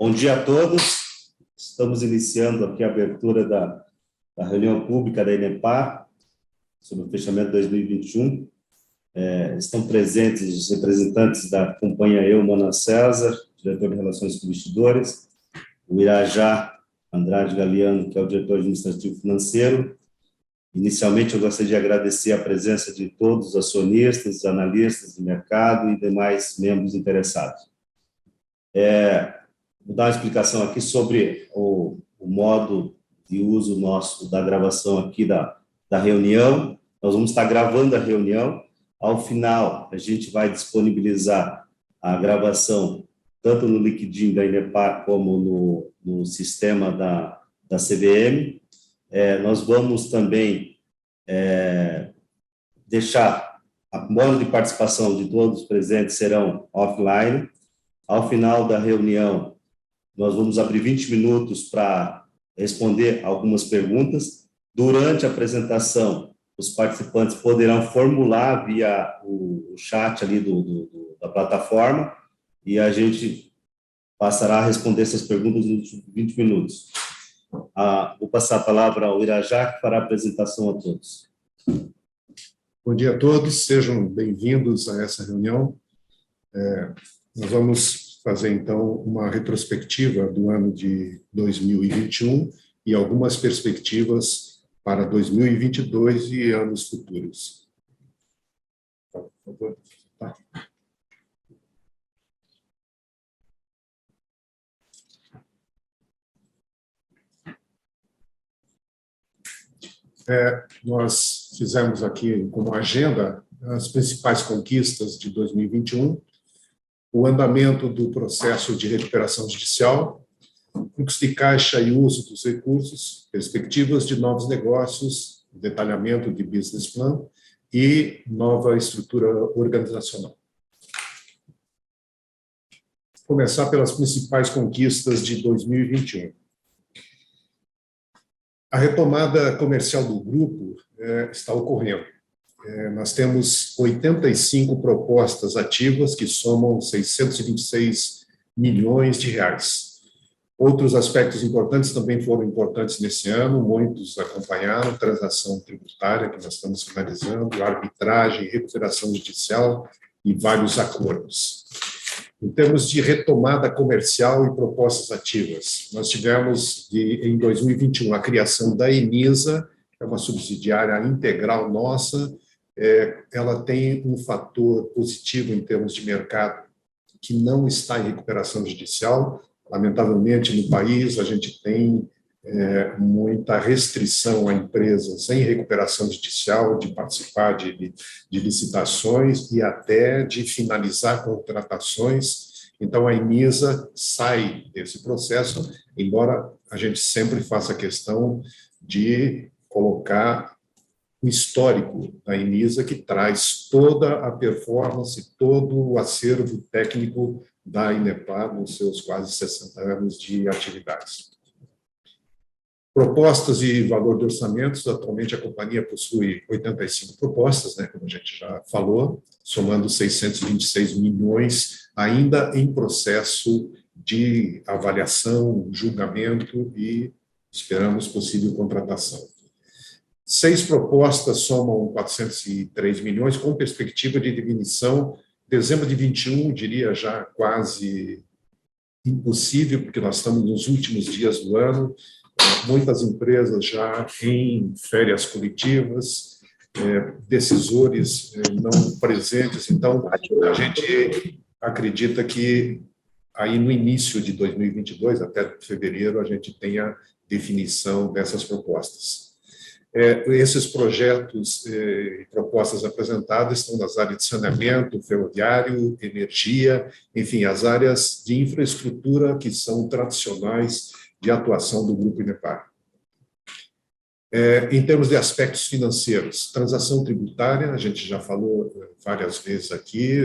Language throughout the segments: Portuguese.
Bom dia a todos. Estamos iniciando aqui a abertura da reunião pública da Inepar sobre o fechamento de 2021. Estão presentes os representantes da companhia Eumana César, diretor de Relações com Investidores, o Irajá Andrade Galiano, que é o diretor administrativo financeiro. Inicialmente, eu gostaria de agradecer a presença de todos os acionistas, analistas de mercado e demais membros interessados. Vou dar uma explicação aqui sobre o modo de uso nosso da gravação aqui da reunião. Nós vamos estar gravando a reunião. Ao final, a gente vai disponibilizar a gravação tanto no LinkedIn da Inepar como no sistema da CVM. Nós vamos também deixar a modo de participação de todos os presentes serão offline. Ao final da reunião, nós vamos abrir 20 minutos para responder algumas perguntas. Durante a apresentação, os participantes poderão formular via o chat ali da plataforma e a gente passará a responder essas perguntas nos 20 minutos. Vou passar a palavra ao Irajá, que fará a apresentação a todos. Bom dia a todos, sejam bem-vindos a essa reunião. Nós vamos fazer, então, uma retrospectiva do ano de 2021 e algumas perspectivas para 2022 e anos futuros. Por favor. Nós fizemos aqui como agenda as principais conquistas de 2021, o andamento do processo de recuperação judicial, fluxo de caixa e uso dos recursos, perspectivas de novos negócios, detalhamento de business plan e nova estrutura organizacional. Vou começar pelas principais conquistas de 2021. A retomada comercial do grupo está ocorrendo. Nós temos 85 propostas ativas que somam 626 milhões de reais. Outros aspectos importantes também foram importantes nesse ano, muitos acompanharam, transação tributária, que nós estamos finalizando, arbitragem, recuperação judicial e vários acordos. Em termos de retomada comercial e propostas ativas, nós tivemos, em 2021, a criação da Enisa, que é uma subsidiária integral nossa. Ela tem um fator positivo em termos de mercado, que não está em recuperação judicial. Lamentavelmente, no país, a gente tem muita restrição a empresas em recuperação judicial de participar de licitações e até de finalizar contratações. Então, a Enisa sai desse processo, embora a gente sempre faça questão de colocar o histórico da Enisa, que traz toda a performance, todo o acervo técnico da Inepar nos seus quase 60 anos de atividades. Propostas e valor de orçamentos, atualmente a companhia possui 85 propostas, como a gente já falou, somando 626 milhões, ainda em processo de avaliação, julgamento e esperamos possível contratação. 6 propostas somam 403 milhões, com perspectiva de definição dezembro de 21, diria já quase impossível, porque nós estamos nos últimos dias do ano, muitas empresas já em férias coletivas, decisores não presentes, então a gente acredita que aí no início de 2022, até fevereiro, a gente tenha definição dessas propostas. Esses projetos e propostas apresentadas estão nas áreas de saneamento, ferroviário, energia, enfim, as áreas de infraestrutura que são tradicionais de atuação do Grupo Inepar. Em termos de aspectos financeiros, transação tributária, a gente já falou várias vezes aqui,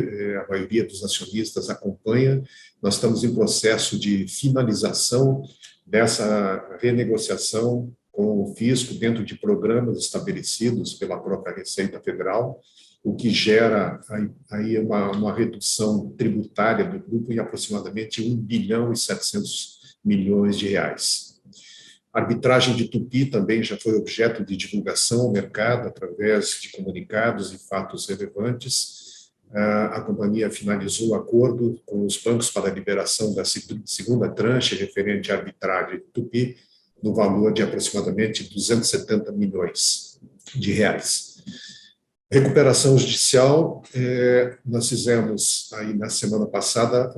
a maioria dos acionistas acompanha, nós estamos em processo de finalização dessa renegociação com o fisco dentro de programas estabelecidos pela própria Receita Federal. o que gera aí uma redução tributária do grupo em aproximadamente 1 bilhão e 700 milhões de reais. A arbitragem de Tupi também já foi objeto de divulgação ao mercado através de comunicados e fatos relevantes. A companhia finalizou o acordo com os bancos para a liberação da segunda tranche referente à arbitragem de Tupi, no valor de aproximadamente 270 milhões de reais. Recuperação judicial, nós fizemos aí na semana passada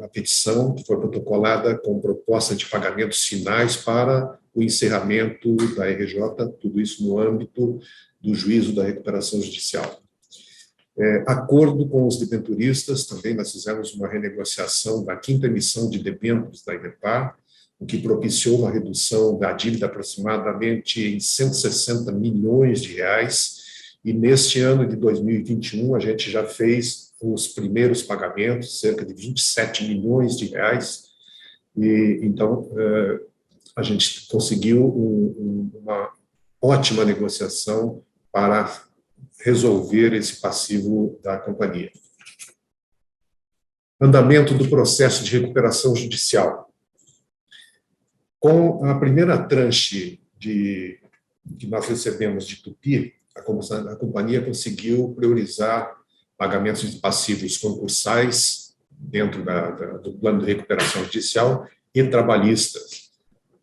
a petição que foi protocolada com proposta de pagamentos finais para o encerramento da RJ, tudo isso no âmbito do juízo da recuperação judicial. Acordo com os debenturistas, também nós fizemos uma renegociação da 5ª emissão de debêntures da Inepar, o que propiciou uma redução da dívida aproximadamente em 160 milhões de reais, e neste ano de 2021 a gente já fez os primeiros pagamentos, cerca de 27 milhões de reais, e então a gente conseguiu uma ótima negociação para resolver esse passivo da companhia. Andamento do processo de recuperação judicial. Com a primeira tranche que nós recebemos de Tupi, a companhia conseguiu priorizar pagamentos de passivos concursais dentro do plano de recuperação judicial e trabalhistas.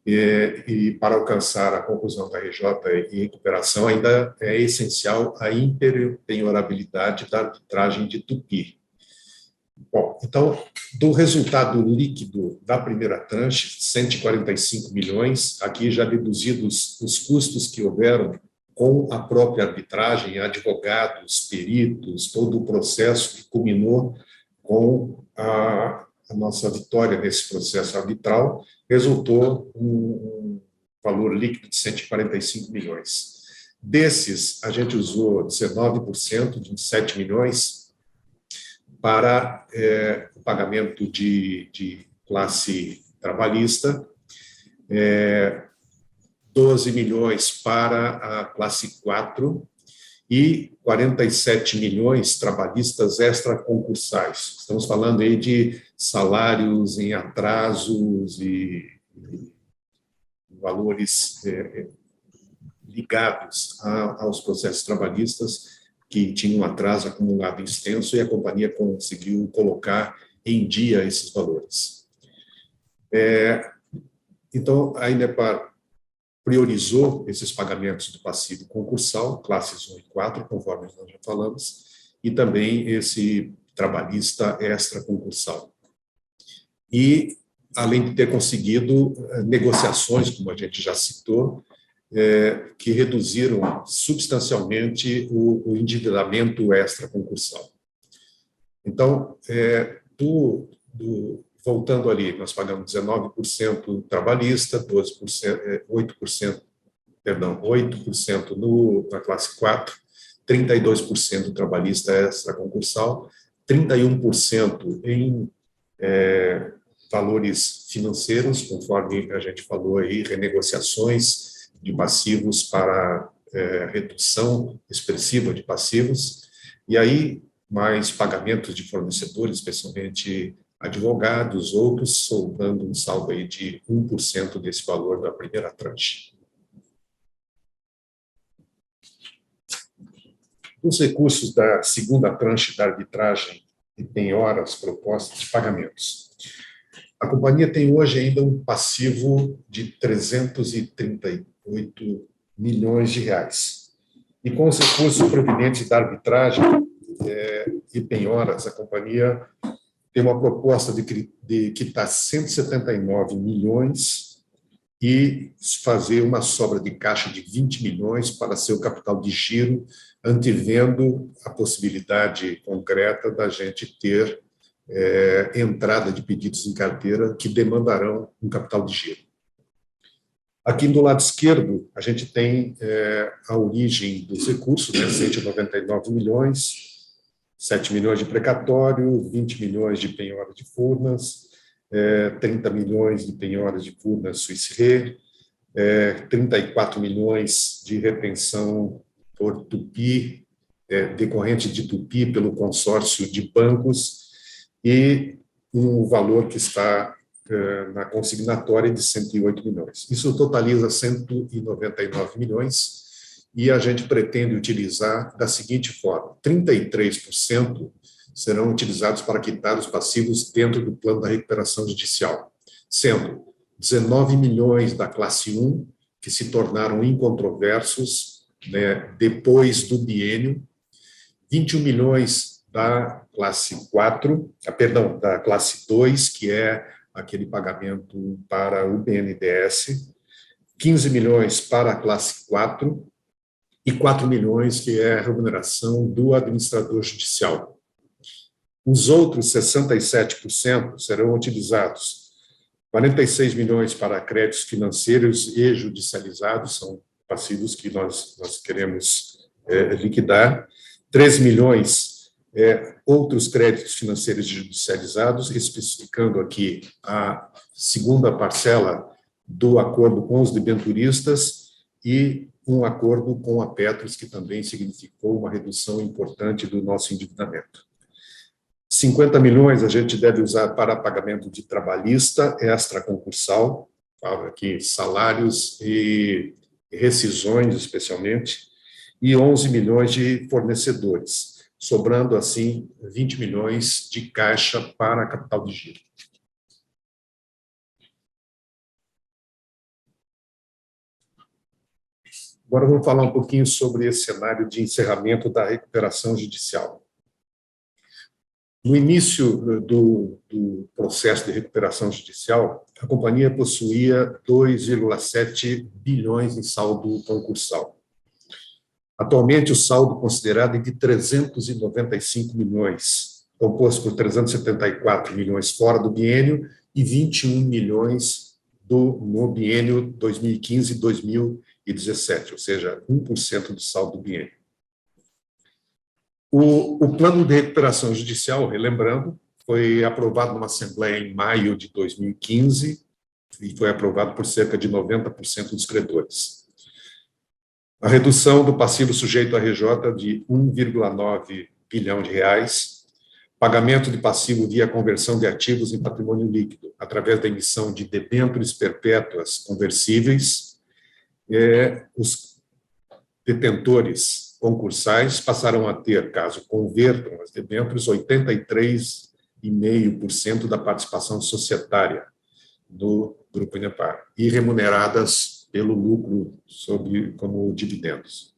E para alcançar a conclusão da RJ e recuperação, ainda é essencial a impenhorabilidade da arbitragem de Tupi. Bom, então, do resultado líquido da primeira tranche, 145 milhões, aqui já deduzidos os custos que houveram com a própria arbitragem, advogados, peritos, todo o processo que culminou com a nossa vitória nesse processo arbitral, resultou um valor líquido de 145 milhões. Desses, a gente usou 19%, 27 milhões, para o pagamento de classe trabalhista, 12 milhões para a classe 4 e 47 milhões trabalhistas extraconcursais. Estamos falando aí de salários em atrasos e valores ligados aos processos trabalhistas que tinham um atraso acumulado extenso, e a companhia conseguiu colocar em dia esses valores. Então, a Inepar priorizou esses pagamentos do passivo concursal, classes 1 e 4, conforme nós já falamos, e também esse trabalhista extraconcursal. E, além de ter conseguido negociações, como a gente já citou, que reduziram substancialmente o endividamento extraconcursal. Então, voltando ali, nós pagamos 19% trabalhista, 8% na classe 4, 32% trabalhista extraconcursal, 31% em valores financeiros, conforme a gente falou aí, renegociações de passivos para redução expressiva de passivos, e aí mais pagamentos de fornecedores, especialmente advogados, outros, sobrando um saldo aí de 1% desse valor da primeira tranche. Os recursos da segunda tranche da arbitragem e penhoras propostas de pagamentos. A companhia tem hoje ainda um passivo de 338 milhões de reais. E com os recursos provenientes da arbitragem e penhoras, a companhia tem uma proposta de quitar 179 milhões e fazer uma sobra de caixa de 20 milhões para seu capital de giro, antevendo a possibilidade concreta da gente ter entrada de pedidos em carteira que demandarão um capital de giro. Aqui do lado esquerdo, a gente tem a origem dos recursos, 199 milhões, 7 milhões de precatório, 20 milhões de penhora de Furnas, 30 milhões de penhora de Furnas Suisse Re, 34 milhões de retenção por Tupi decorrente de tupi pelo consórcio de bancos, e um valor que está na consignatória de 108 milhões. Isso totaliza 199 milhões, e a gente pretende utilizar da seguinte forma: 33% serão utilizados para quitar os passivos dentro do plano da recuperação judicial, sendo 19 milhões da classe 1, que se tornaram incontroversos, né, depois do biênio, 21 milhões da classe 4, perdão, da classe 2, que é aquele pagamento para o BNDES, 15 milhões para a classe 4 e 4 milhões, que é a remuneração do administrador judicial. Os outros 67% serão utilizados 46 milhões para créditos financeiros e judicializados, são passivos que nós queremos liquidar, 13 milhões outros créditos financeiros judicializados, especificando aqui a segunda parcela do acordo com os debenturistas e um acordo com a Petros, que também significou uma redução importante do nosso endividamento. 50 milhões a gente deve usar para pagamento de trabalhista extraconcursal, aqui salários e rescisões especialmente, e 11 milhões de fornecedores, sobrando assim 20 milhões de caixa para capital de giro. Agora vamos falar um pouquinho sobre esse cenário de encerramento da recuperação judicial. No início do processo de recuperação judicial, a companhia possuía 2,7 bilhões em saldo concursal. Atualmente, o saldo considerado é de 395 milhões, composto por 374 milhões fora do biênio e 21 milhões no biênio 2015-2017, ou seja, 1% do saldo do biênio. O plano de recuperação judicial, relembrando, foi aprovado numa assembleia em maio de 2015 e foi aprovado por cerca de 90% dos credores. A redução do passivo sujeito à RJ de 1,9 bilhão de reais, pagamento de passivo via conversão de ativos em patrimônio líquido, através da emissão de debêntures perpétuas conversíveis, os detentores concursais passarão a ter, caso convertam as debêntures, 83,5% da participação societária do Grupo Inepar, e remuneradas pelo lucro como dividendos.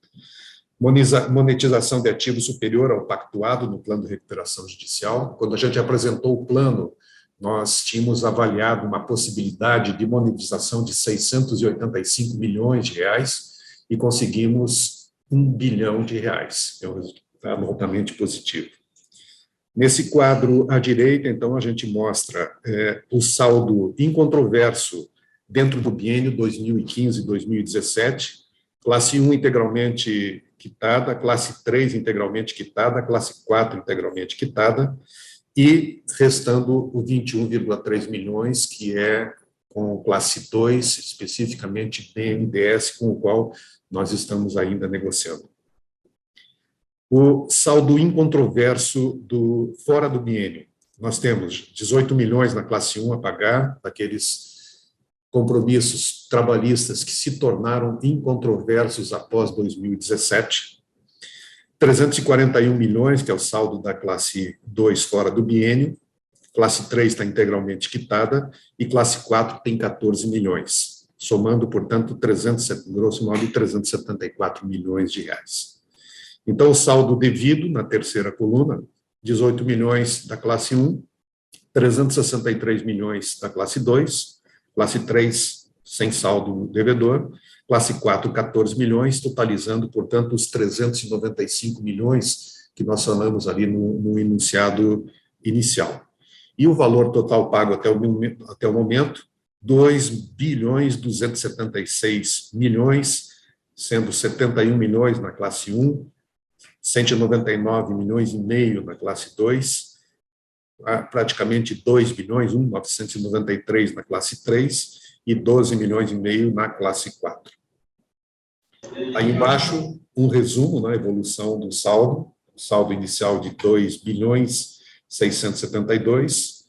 Monetização de ativos superior ao pactuado no plano de recuperação judicial. Quando a gente apresentou o plano, nós tínhamos avaliado uma possibilidade de monetização de 685 milhões de reais e conseguimos 1 bilhão de reais. É um resultado altamente positivo. Nesse quadro à direita, então, a gente mostra o saldo incontroverso dentro do biênio 2015-2017, classe 1 integralmente quitada, classe 3 integralmente quitada, classe 4 integralmente quitada, e restando o 21,3 milhões, que é com classe 2, especificamente BNDES, com o qual nós estamos ainda negociando. O saldo incontroverso fora do biênio. Nós temos 18 milhões na classe 1 a pagar, daqueles compromissos trabalhistas que se tornaram incontroversos após 2017. 341 milhões, que é o saldo da classe 2 fora do biênio. Classe 3 está integralmente quitada e classe 4 tem 14 milhões, somando, portanto, grosso modo, 374 milhões de reais. Então, o saldo devido, na terceira coluna, 18 milhões da classe 1, 363 milhões da classe 2, classe 3 sem saldo devedor, classe 4, 14 milhões, totalizando, portanto, os 395 milhões que nós falamos ali no enunciado inicial. E o valor total pago até o momento, 2 bilhões 276 milhões, sendo 71 milhões na classe 1, 199 milhões e meio na classe 2, praticamente 2 bilhões, 993 na classe 3 e 12 milhões e meio na classe 4. Aí embaixo, um resumo na evolução do saldo, o saldo inicial de 2.672,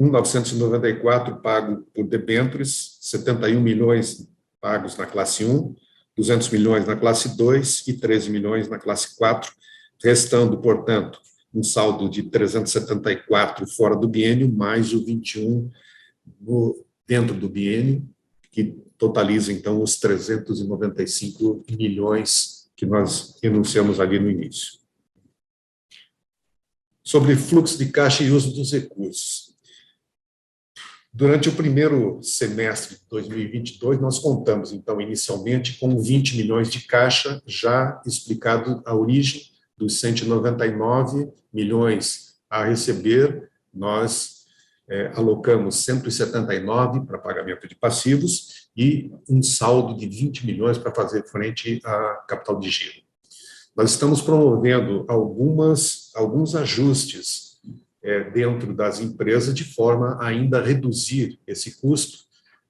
1.994 pago por debêntures, 71 milhões pagos na classe 1, 200 milhões na classe 2 e 13 milhões na classe 4, restando, portanto, um saldo de 374 fora do biênio, mais o 21 dentro do biênio, que totaliza, então, os 395 milhões que nós enunciamos ali no início. Sobre fluxo de caixa e uso dos recursos. Durante o primeiro semestre de 2022, nós contamos, então, inicialmente, com 20 milhões de caixa, já explicado a origem dos 199 milhões a receber. Nós alocamos 179 para pagamento de passivos e um saldo de 20 milhões para fazer frente a capital de giro. Nós estamos promovendo alguns ajustes dentro das empresas, de forma a ainda reduzir esse custo.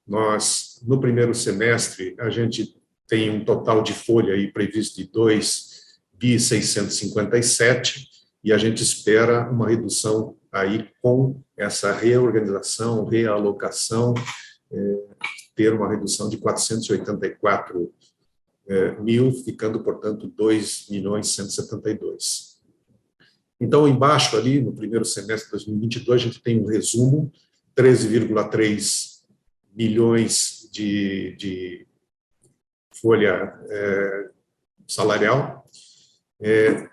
Nós, no primeiro semestre, a gente tem um total de folha aí previsto de 2.657, e a gente espera uma redução aí com essa reorganização, realocação, ter uma redução de 484 mil, ficando, portanto, 2.172. Então, embaixo ali, no primeiro semestre de 2022, a gente tem um resumo, 13,3 milhões de folha salarial.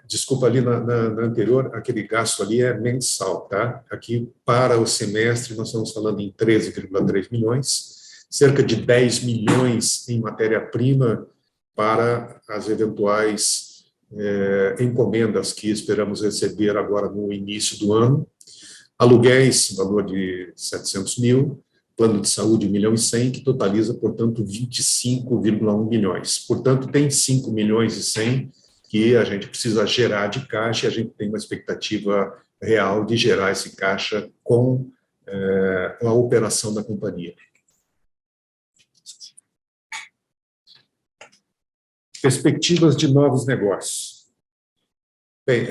Desculpa, ali na anterior, aquele gasto ali é mensal, tá? Aqui, para o semestre, nós estamos falando em 13,3 milhões, cerca de 10 milhões em matéria-prima para as eventuais encomendas que esperamos receber agora no início do ano, aluguéis, valor de 700 mil, plano de saúde 1,1 milhão, que totaliza, portanto, 25,1 milhões. Portanto, tem 5 milhões e 100 que a gente precisa gerar de caixa, e a gente tem uma expectativa real de gerar esse caixa com a operação da companhia. Perspectivas de novos negócios. Bem,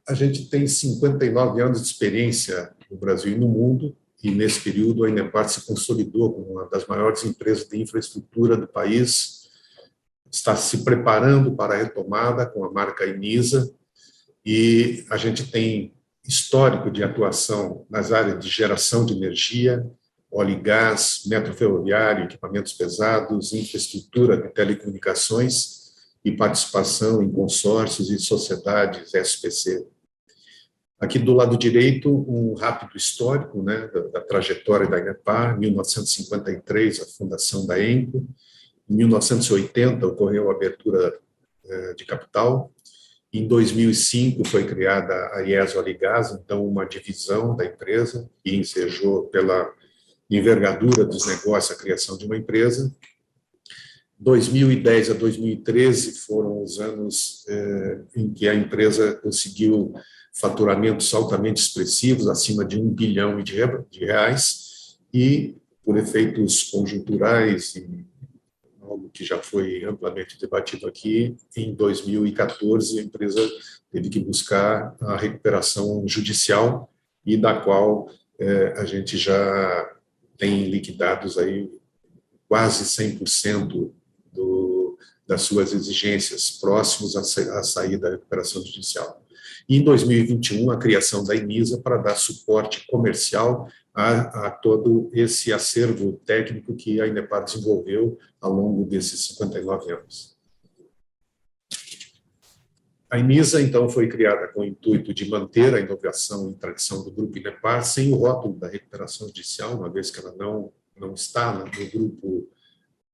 a gente tem 59 anos de experiência no Brasil e no mundo, e nesse período a Inepar se consolidou como uma das maiores empresas de infraestrutura do país, está se preparando para a retomada com a marca Inisa, e a gente tem histórico de atuação nas áreas de geração de energia, óleo e gás, metro ferroviário, equipamentos pesados, infraestrutura de telecomunicações e participação em consórcios e sociedades SPC. Aqui do lado direito, um rápido histórico, né, da trajetória da Inepar. 1953, a fundação da ENCO. Em 1980, ocorreu a abertura de capital. Em 2005, foi criada a IES Óleo e Gás, então uma divisão da empresa, que ensejou pela envergadura dos negócios a criação de uma empresa. 2010 a 2013 foram os anos em que a empresa conseguiu faturamentos altamente expressivos, acima de 1 bilhão de reais, e por efeitos conjunturais, e algo que já foi amplamente debatido aqui, em 2014 a empresa teve que buscar a recuperação judicial, e da qual a gente já tem liquidados aí quase 100% das suas exigências, próximos à saída da recuperação judicial. E em 2021, a criação da Inisa para dar suporte comercial a todo esse acervo técnico que a Inepar desenvolveu ao longo desses 59 anos. A Inisa, então, foi criada com o intuito de manter a inovação e tradição do Grupo Inepar, sem o rótulo da recuperação judicial, uma vez que ela não está no grupo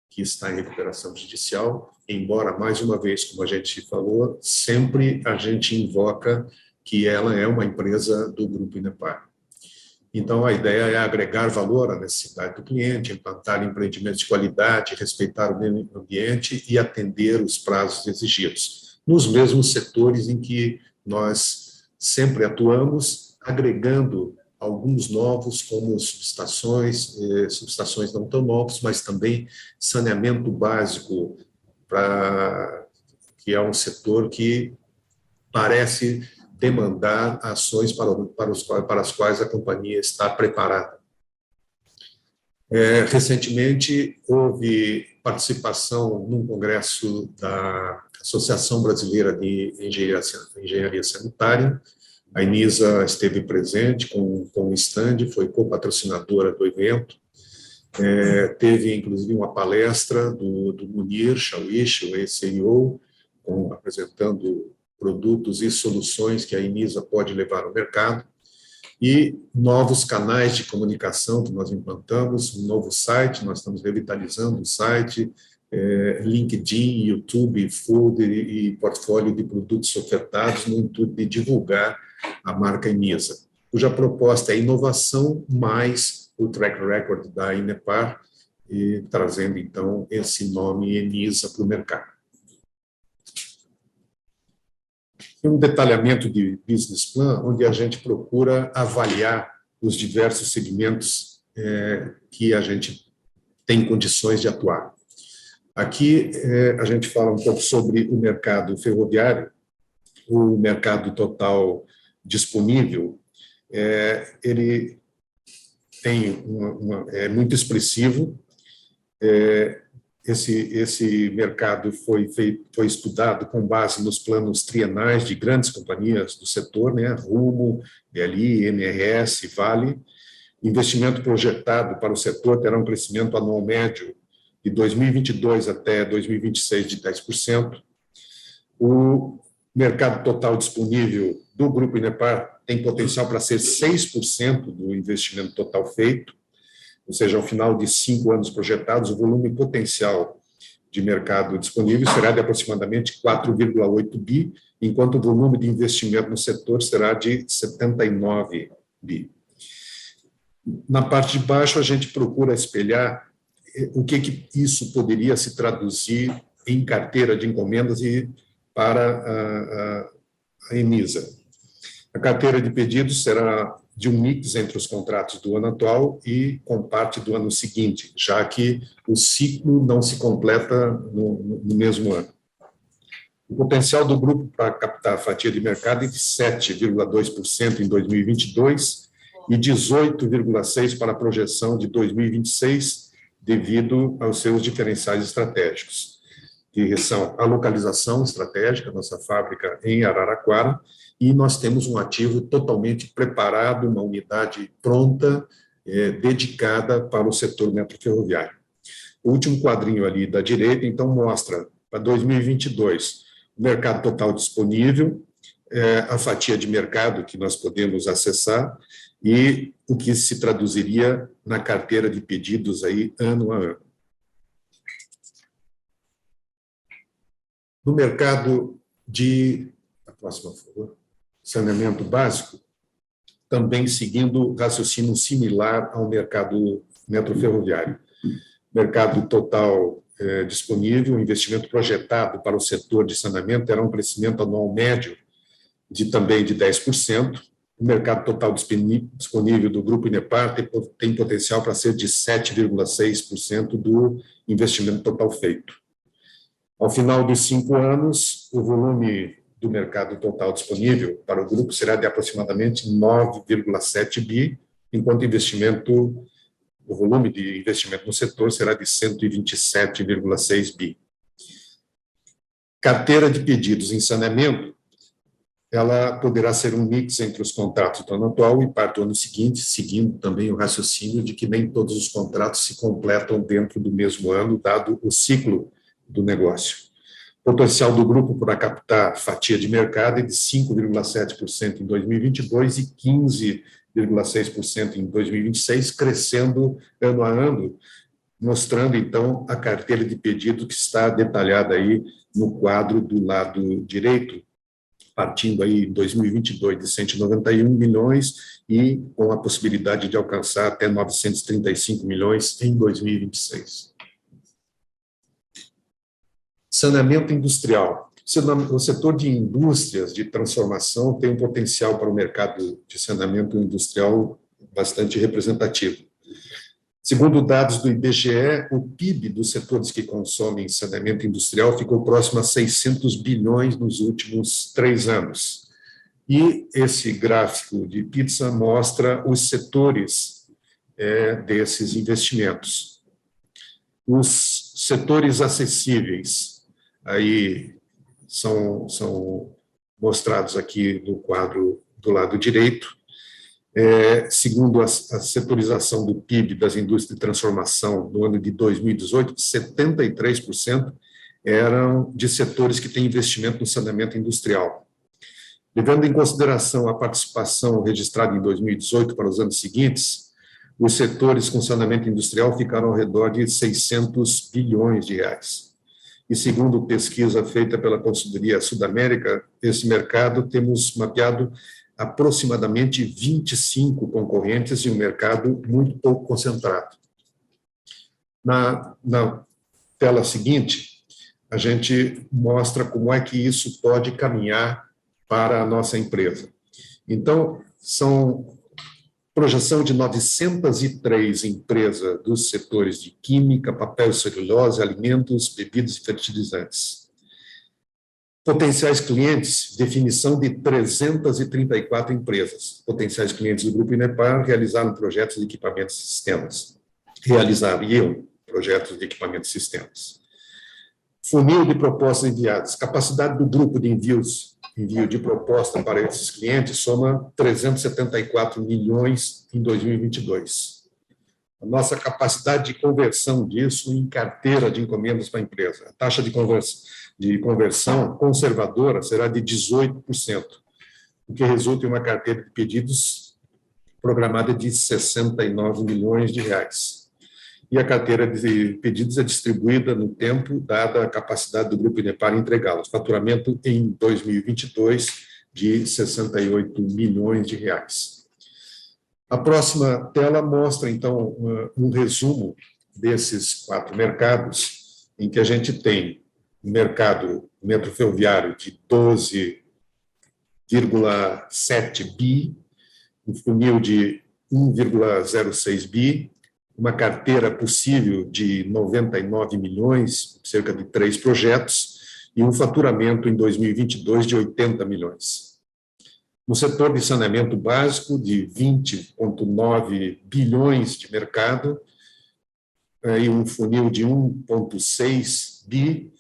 que está em recuperação judicial, embora, mais uma vez, como a gente falou, sempre a gente invoca que ela é uma empresa do Grupo Inepar. Então, a ideia é agregar valor à necessidade do cliente, implantar empreendimentos de qualidade, respeitar o meio ambiente e atender os prazos exigidos, nos mesmos setores em que nós sempre atuamos, agregando alguns novos, como subestações não tão novos, mas também saneamento básico que é um setor que parece demandar ações para as quais a companhia está preparada. Recentemente, houve participação num congresso da Associação Brasileira de Engenharia Sanitária. A Inisa esteve presente com um stand, foi co-patrocinadora do evento. Teve, inclusive, uma palestra do Munir Shawish, o ex-CEO, apresentando produtos e soluções que a Inisa pode levar ao mercado, e novos canais de comunicação que nós implantamos, um novo site, nós estamos revitalizando o site, LinkedIn, YouTube, Food e portfólio de produtos ofertados no intuito de divulgar a marca Inisa, cuja proposta é inovação mais o track record da Inepar, e trazendo, então, esse nome Inisa para o mercado. Um detalhamento de business plan, onde a gente procura avaliar os diversos segmentos que a gente tem condições de atuar. Aqui a gente fala um pouco sobre o mercado ferroviário, o mercado total disponível, ele tem é muito expressivo. Esse mercado foi estudado com base nos planos trienais de grandes companhias do setor, né, Rumo, BLI, MRS, Vale. O investimento projetado para o setor terá um crescimento anual médio de 2022 até 2026 de 10%. O mercado total disponível do Grupo Inepar tem potencial para ser 6% do investimento total feito, ou seja, ao final de 5 anos projetados, o volume potencial de mercado disponível será de aproximadamente 4,8 bi, enquanto o volume de investimento no setor será de 79 bi. Na parte de baixo, a gente procura espelhar o que isso poderia se traduzir em carteira de encomendas e para a Inisa. A carteira de pedidos será de um mix entre os contratos do ano atual e com parte do ano seguinte, já que o ciclo não se completa no mesmo ano. O potencial do grupo para captar a fatia de mercado é de 7,2% em 2022 e 18,6% para a projeção de 2026, devido aos seus diferenciais estratégicos, que são a localização estratégica, nossa fábrica em Araraquara, e nós temos um ativo totalmente preparado, uma unidade pronta, dedicada para o setor metroferroviário. O último quadrinho ali da direita, então, mostra, para 2022, o mercado total disponível, a fatia de mercado que nós podemos acessar e o que se traduziria na carteira de pedidos aí, ano a ano. No mercado de... A próxima, por favor. Saneamento básico, também seguindo raciocínio similar ao mercado metroferroviário. Mercado total disponível, investimento projetado para o setor de saneamento terá um crescimento anual médio também de 10%. O mercado total disponível do Grupo Inepar tem potencial para ser de 7,6% do investimento total feito. Ao final dos 5 anos, o volume do mercado total disponível para o grupo será de aproximadamente 9,7 bi, enquanto o volume de investimento no setor será de 127,6 bi. Carteira de pedidos em saneamento, ela poderá ser um mix entre os contratos do ano atual e parte do ano seguinte, seguindo também o raciocínio de que nem todos os contratos se completam dentro do mesmo ano, dado o ciclo do negócio. O potencial do grupo para captar fatia de mercado é de 5,7% em 2022 e 15,6% em 2026, crescendo ano a ano, mostrando, então, a carteira de pedido que está detalhada aí no quadro do lado direito, partindo aí em 2022 de 191 milhões e com a possibilidade de alcançar até 935 milhões em 2026. Saneamento industrial. O setor de indústrias de transformação tem um potencial para o mercado de saneamento industrial bastante representativo. Segundo dados do IBGE, o PIB dos setores que consomem saneamento industrial ficou próximo a 600 bilhões nos últimos 3 anos. E esse gráfico de pizza mostra os setores desses investimentos. Os setores acessíveis, aí são mostrados aqui no quadro do lado direito. Segundo a setorização do PIB das indústrias de transformação no ano de 2018, 73% eram de setores que têm investimento no saneamento industrial. Levando em consideração a participação registrada em 2018 para os anos seguintes, os setores com saneamento industrial ficaram ao redor de 600 bilhões de reais. E segundo pesquisa feita pela Consultoria Sudamérica, esse mercado temos mapeado aproximadamente 25 concorrentes e um mercado muito pouco concentrado. Na tela seguinte, a gente mostra como é que isso pode caminhar para a nossa empresa. Então, são projeção de 903 empresas dos setores de química, papel e celulose, alimentos, bebidas e fertilizantes. Potenciais clientes, definição de 334 empresas. Potenciais clientes do Grupo Inepar realizaram projetos de equipamentos e sistemas. Realizariam projetos de equipamentos e sistemas. Funil de propostas enviadas. Capacidade do grupo de envio de proposta para esses clientes soma 374 milhões em 2022. A nossa capacidade de conversão disso em carteira de encomendas para a empresa. A taxa de conversão conservadora será de 18%, o que resulta em uma carteira de pedidos programada de 69 milhões de reais. E a carteira de pedidos é distribuída no tempo, dada a capacidade do Grupo Inepar em entregá-los. Faturamento em 2022 de 68 milhões de reais. A próxima tela mostra, então, um resumo desses 4 mercados, em que a gente tem um mercado metroferroviário de 12,7 bi, um funil de 1,06 bi, uma carteira possível de 99 milhões, cerca de 3 projetos, e um faturamento em 2022 de 80 milhões. No setor de saneamento básico, de 20,9 bilhões de mercado, e um funil de 1,6 bi,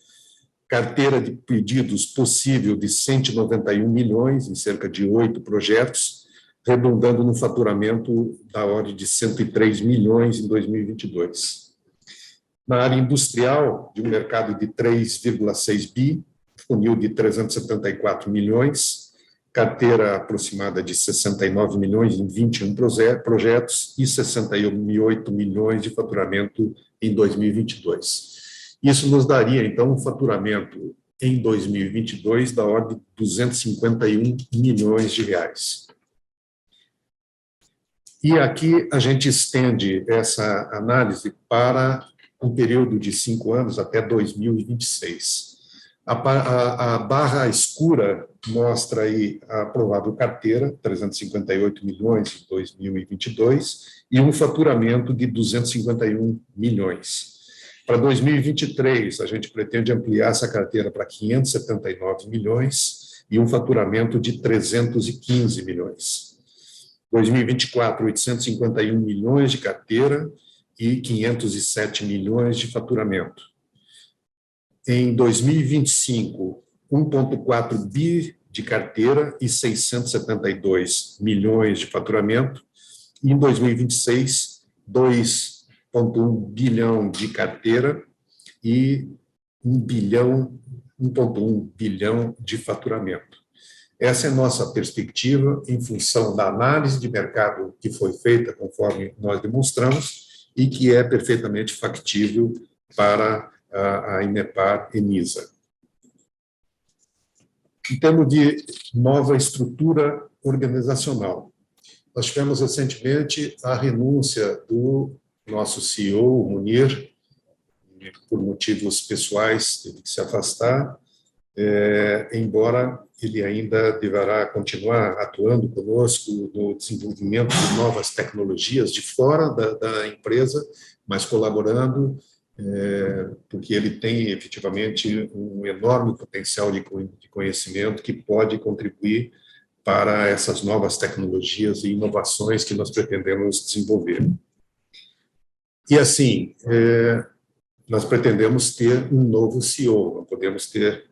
carteira de pedidos possível de 191 milhões, em cerca de 8 projetos, redundando no faturamento da ordem de 103 milhões em 2022. Na área industrial, de um mercado de 3,6 bi, funil de 374 milhões, carteira aproximada de 69 milhões em 21 projetos e 68 milhões de faturamento em 2022. Isso nos daria, então, um faturamento em 2022 da ordem de 251 milhões de reais. E aqui a gente estende essa análise para um período de 5 anos até 2026. A barra escura mostra aí a provável carteira, 358 milhões em 2022, e um faturamento de 251 milhões. Para 2023, a gente pretende ampliar essa carteira para 579 milhões e um faturamento de 315 milhões. 2024, 851 milhões de carteira e 507 milhões de faturamento. Em 2025, 1,4 bi de carteira e 672 milhões de faturamento. E em 2026, 2,1 bilhão de carteira e 1,1 bilhão de faturamento. Essa é a nossa perspectiva em função da análise de mercado que foi feita, conforme nós demonstramos, e que é perfeitamente factível para a Inepar Enisa. Em termos de nova estrutura organizacional, nós tivemos recentemente a renúncia do nosso CEO, Munir, por motivos pessoais, teve que se afastar, embora ele ainda deverá continuar atuando conosco no desenvolvimento de novas tecnologias de fora da empresa, mas colaborando, porque ele tem efetivamente um enorme potencial de conhecimento que pode contribuir para essas novas tecnologias e inovações que nós pretendemos desenvolver. E assim, nós pretendemos ter um novo CEO, não podemos ter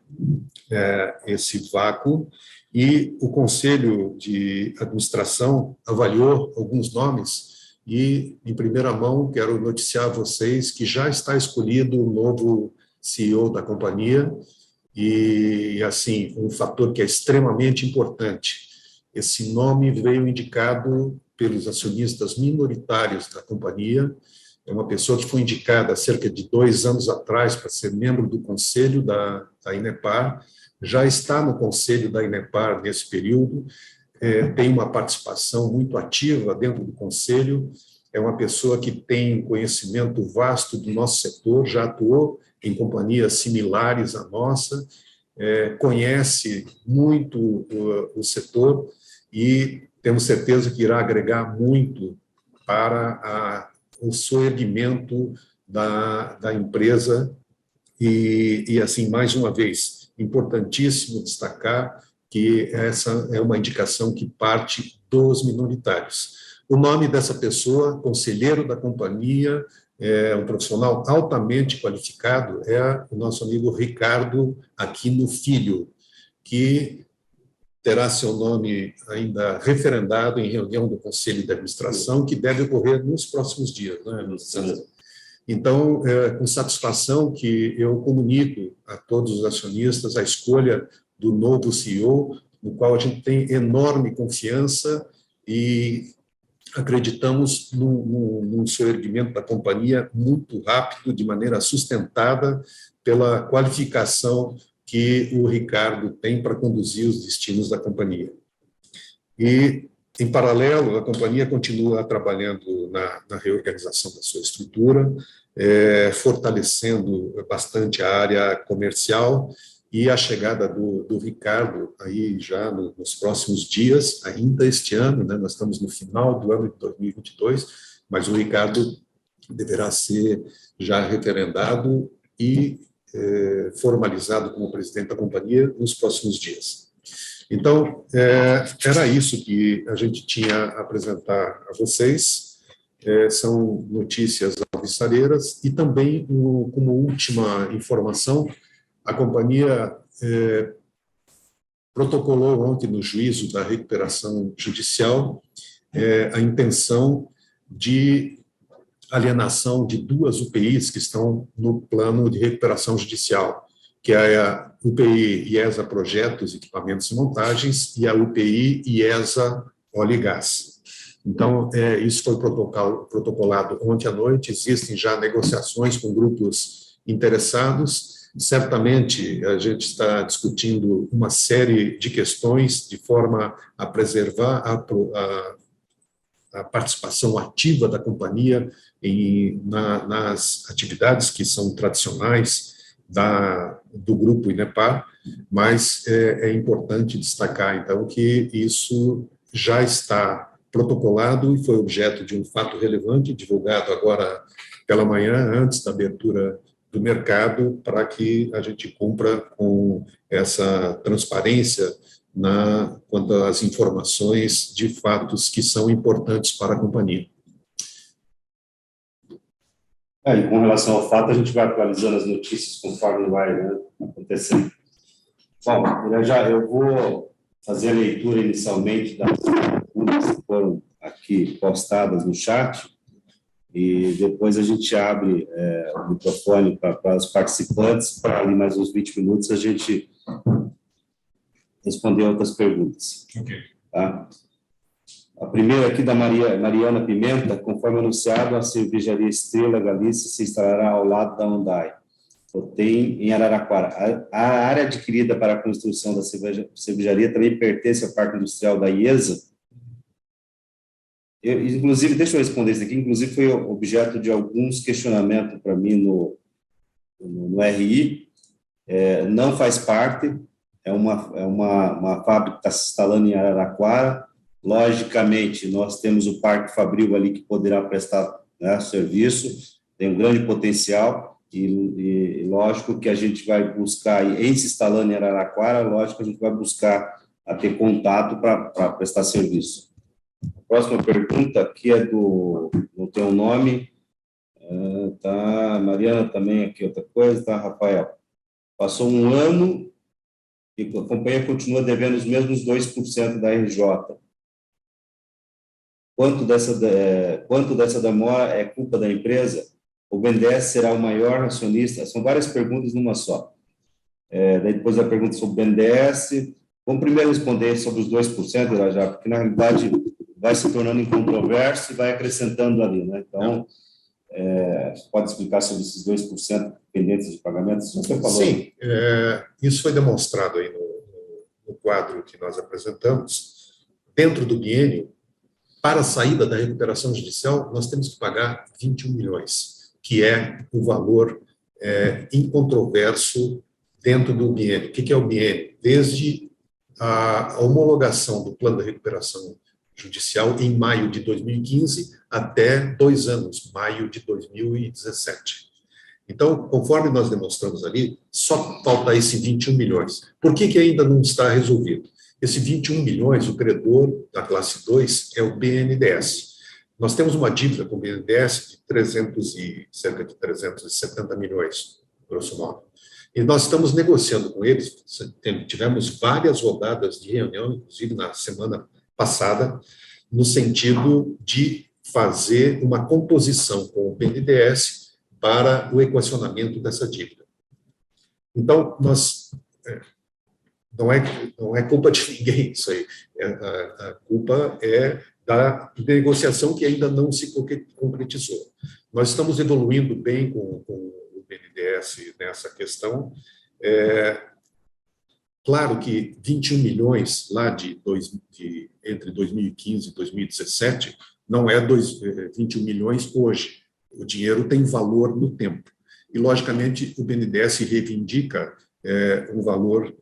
esse vácuo, e o Conselho de Administração avaliou alguns nomes e, em primeira mão, quero noticiar a vocês que já está escolhido o novo CEO da companhia e, assim, um fator que é extremamente importante. Esse nome veio indicado pelos acionistas minoritários da companhia. É uma pessoa que foi indicada há cerca de 2 anos atrás para ser membro do conselho da Inepar, já está no conselho da Inepar nesse período, tem uma participação muito ativa dentro do conselho, é uma pessoa que tem conhecimento vasto do nosso setor, já atuou em companhias similares à nossa, conhece muito o setor e temos certeza que irá agregar muito para o soerguimento da empresa e, assim, mais uma vez, importantíssimo destacar que essa é uma indicação que parte dos minoritários. O nome dessa pessoa, conselheiro da companhia, é um profissional altamente qualificado, é o nosso amigo Ricardo Aquino Filho, que terá seu nome ainda referendado em reunião do Conselho de Administração, que deve ocorrer nos próximos dias, né? Então, com satisfação que eu comunico a todos os acionistas a escolha do novo CEO, no qual a gente tem enorme confiança e acreditamos num soerguimento da companhia muito rápido, de maneira sustentada, pela qualificação que o Ricardo tem para conduzir os destinos da companhia. E, em paralelo, a companhia continua trabalhando na reorganização da sua estrutura, fortalecendo bastante a área comercial, e a chegada do Ricardo aí já nos próximos dias, ainda este ano, né, nós estamos no final do ano de 2022, mas o Ricardo deverá ser já referendado e formalizado como presidente da companhia nos próximos dias. Então, era isso que a gente tinha a apresentar a vocês. São notícias alvissareiras e também, como última informação, a companhia protocolou ontem no juízo da recuperação judicial a intenção de alienação de 2 UPIs que estão no plano de recuperação judicial, que é a UPI IESA Projetos, Equipamentos e Montagens e a UPI IESA Óleo e Gás. Então, isso foi protocolado ontem à noite, existem já negociações com grupos interessados. Certamente, a gente está discutindo uma série de questões de forma a preservar a participação ativa da companhia nas atividades que são tradicionais do grupo Inepar, mas é importante destacar, então, que isso já está protocolado e foi objeto de um fato relevante, divulgado agora pela manhã, antes da abertura do mercado, para que a gente cumpra com essa transparência quanto às informações de fatos que são importantes para a companhia. E com relação ao fato, a gente vai atualizando as notícias conforme vai, né, acontecendo. Bom, eu vou fazer a leitura inicialmente das perguntas que foram aqui postadas no chat, e depois a gente abre o microfone para os participantes, para ali mais uns 20 minutos a gente responder outras perguntas. Ok. Tá? A primeira aqui da Mariana Pimenta: conforme anunciado, a cervejaria Estrela Galícia se instalará ao lado da Hyundai Rotem, em Araraquara. A área adquirida para a construção da cervejaria também pertence ao Parque Industrial da IESA? Inclusive, deixa eu responder isso aqui, inclusive foi objeto de alguns questionamentos para mim no RI, não faz parte, é uma fábrica que está se instalando em Araraquara. Logicamente, nós temos o Parque Fabril ali que poderá prestar, né, serviço, tem um grande potencial, e lógico que a gente vai buscar, em se instalando em Araraquara, lógico que a gente vai buscar a ter contato para prestar serviço. A próxima pergunta aqui é não tem um nome, tá, Mariana também aqui, outra coisa, tá, Rafael? Passou um ano e a companhia continua devendo os mesmos 2% da RJ. Quanto dessa demora é culpa da empresa? O BNDES será o maior acionista? São várias perguntas numa só. Daí depois a pergunta sobre o BNDES. Vamos primeiro responder sobre os 2%, Irajá, porque na realidade vai se tornando incontroverso e vai acrescentando ali, né? Então, você pode explicar sobre esses 2% pendentes de pagamentos? Você falou. Sim, isso foi demonstrado aí no quadro que nós apresentamos. Dentro do biênio, para a saída da recuperação judicial, nós temos que pagar 21 milhões, que é o valor incontroverso dentro do biênio. O que é o biênio? Desde a homologação do plano de recuperação judicial em maio de 2015 até 2 anos, maio de 2017. Então, conforme nós demonstramos ali, só falta esse 21 milhões. Por que ainda não está resolvido? Esse 21 milhões, o credor da classe 2 é o BNDES. Nós temos uma dívida com o BNDES de cerca de 370 milhões, grosso modo. E nós estamos negociando com eles, tivemos várias rodadas de reunião, inclusive na semana passada, no sentido de fazer uma composição com o BNDES para o equacionamento dessa dívida. Então, não é culpa de ninguém isso aí. A culpa é da negociação que ainda não se concretizou. Nós estamos evoluindo bem com o BNDES nessa questão. Claro que 21 milhões lá entre 2015 e 2017 não é 21 milhões hoje. O dinheiro tem valor no tempo. E, logicamente, o BNDES reivindica um valor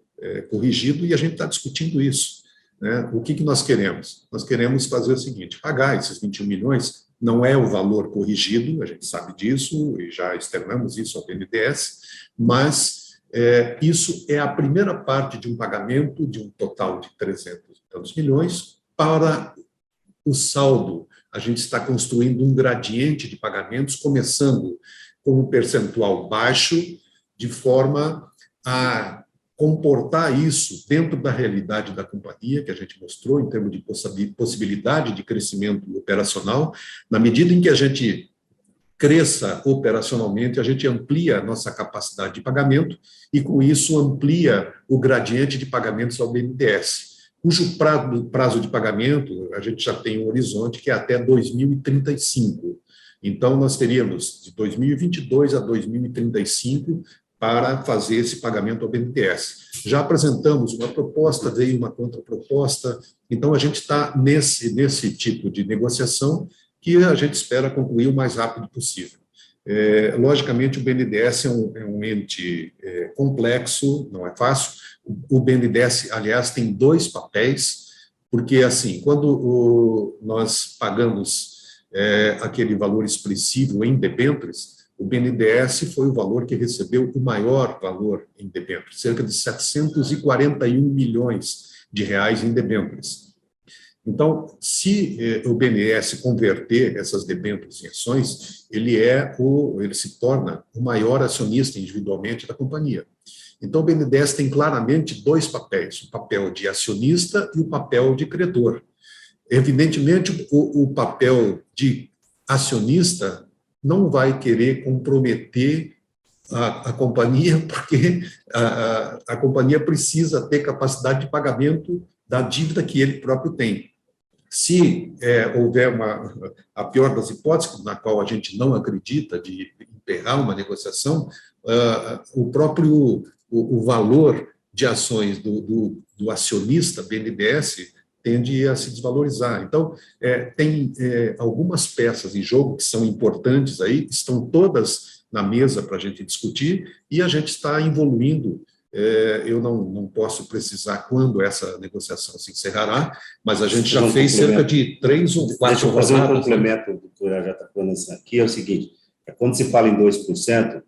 corrigido e a gente está discutindo isso, né? O que nós queremos? Nós queremos fazer o seguinte: pagar esses 21 milhões não é o valor corrigido, a gente sabe disso e já externamos isso ao BNDES, mas isso é a primeira parte de um pagamento de um total de 300 e tantos milhões para o saldo. A gente está construindo um gradiente de pagamentos, começando com um percentual baixo, de forma a comportar isso dentro da realidade da companhia, que a gente mostrou, em termos de possibilidade de crescimento operacional. Na medida em que a gente cresça operacionalmente, a gente amplia a nossa capacidade de pagamento e, com isso, amplia o gradiente de pagamentos ao BNDES, cujo prazo de pagamento a gente já tem um horizonte que é até 2035. Então, nós teríamos de 2022 a 2035 para fazer esse pagamento ao BNDES. Já apresentamos uma proposta, veio uma contraproposta, então a gente está nesse tipo de negociação que a gente espera concluir o mais rápido possível. Logicamente, o BNDES é um ente complexo, não é fácil. O BNDES, aliás, tem 2 papéis, porque, assim, quando nós pagamos aquele valor expressivo em debêntures, o BNDES foi o valor que recebeu o maior valor em debêntures, cerca de 741 milhões de reais em debêntures. Então, se o BNDES converter essas debêntures em ações, ele se torna o maior acionista individualmente da companhia. Então, o BNDES tem claramente 2 papéis, o papel de acionista e o papel de credor. Evidentemente, o papel de acionista não vai querer comprometer a companhia, porque a companhia precisa ter capacidade de pagamento da dívida que ele próprio tem. Se houver a pior das hipóteses, na qual a gente não acredita, de emperrar uma negociação, o valor de ações do acionista BNDES tende a se desvalorizar. Então, tem algumas peças em jogo que são importantes aí, estão todas na mesa para a gente discutir, e a gente está evoluindo. Eu não posso precisar quando essa negociação se encerrará, mas a gente já fez cerca de 3 ou 4 Deixa eu fazer um rodadas, complemento do que o Irajá está falando aqui, é o seguinte, quando se fala em 2%,